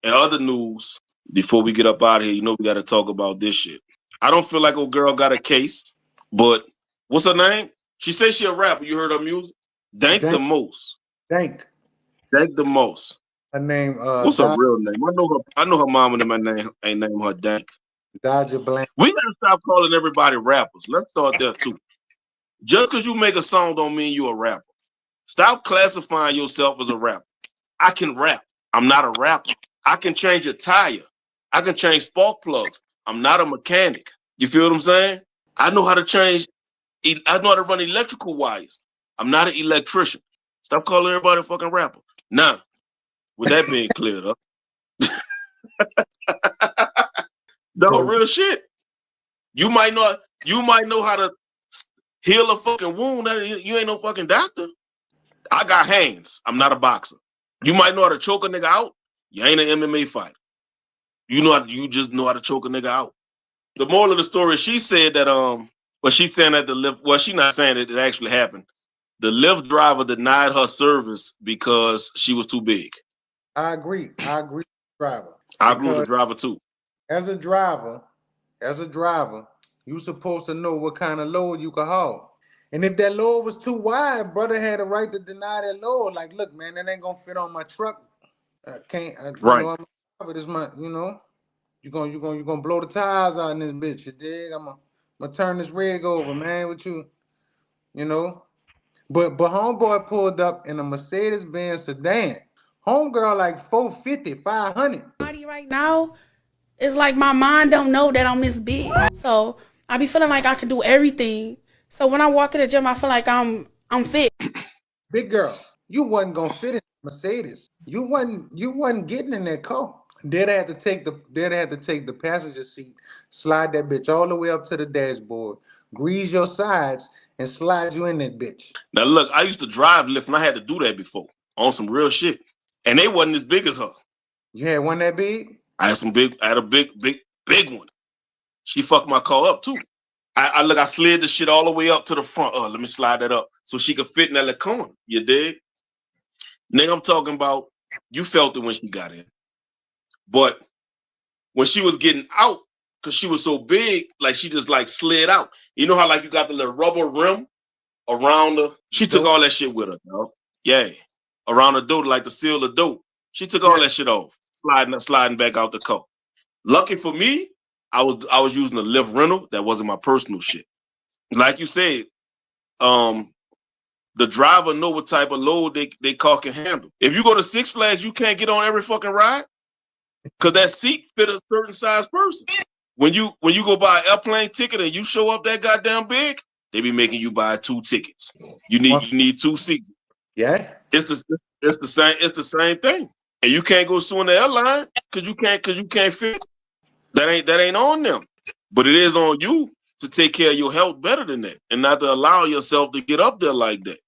And other news, before we get up out of here, you know we got to talk about this shit. I don't feel like old girl got a case, but what's her name? She says she a rapper. You heard her music? Dank the most. Dank. Dank the most. Her name. What's her real name? I know her mom and my name ain't named her Dank. Dodger Blank. We gotta stop calling everybody rappers. Let's start there too. Just because you make a song don't mean you're a rapper. Stop classifying yourself as a rapper. I can rap. I'm not a rapper. I can change a tire. I can change spark plugs. I'm not a mechanic. You feel what I'm saying? I know how to change. I know how to run electrical wires. I'm not an electrician. Stop calling everybody a fucking rapper. Now, with that being cleared up. No, real shit. You might know how to heal a fucking wound. You ain't no fucking doctor. I got hands. I'm not a boxer. You might know how to choke a nigga out. You ain't an MMA fighter. You just know how to choke a nigga out. The moral of the story, she said that but she's saying that the Lyft, well, she's not saying that it actually happened. The Lyft driver denied her service because she was too big. I agree. Driver. I agree with the driver too. As a driver, you supposed to know what kind of load you can haul. And if that load was too wide, brother had a right to deny that load. Like, look, man, that ain't gonna fit on my truck. I can't. Right. You know, I'm this my. You know, you gonna blow the tires out in this bitch. You dig? I'm gonna turn this rig over, man. With you, you know. But homeboy pulled up in a Mercedes-Benz sedan. Homegirl like 450, 500. Right now, it's like my mind don't know that I'm this big. So I be feeling like I can do everything. So when I walk in the gym, I feel like I'm fit. Big girl, you wasn't gonna fit in Mercedes. You wasn't getting in that car. They'd have to take the passenger seat, slide that bitch all the way up to the dashboard, grease your sides, and slide you in that bitch. Now look, I used to drive Lyft and I had to do that before on some real shit. And they wasn't as big as her. You had one that big? I had a big one. She fucked my car up too. I slid the shit all the way up to the front. Oh, let me slide that up so she could fit in that little corner. You dig? Nigga, I'm talking about you felt it when she got in. But when she was getting out, because she was so big, like she just like slid out. You know how like you got the little rubber rim around her? She took all that shit with her, dog. Yeah. Around the door, like to seal the door. She took all that shit off, sliding back out the car. Lucky for me, I was using a Lyft rental. That wasn't my personal shit. Like you said, the driver know what type of load they car can handle. If you go to Six Flags, you can't get on every fucking ride because that seat fit a certain size person. When you go buy an airplane ticket and you show up that goddamn big, they be making you buy 2 tickets. You need 2 seats. Yeah, it's the same thing. And you can't go suing the airline because you can't fit. That ain't on them. But it is on you to take care of your health better than that and not to allow yourself to get up there like that.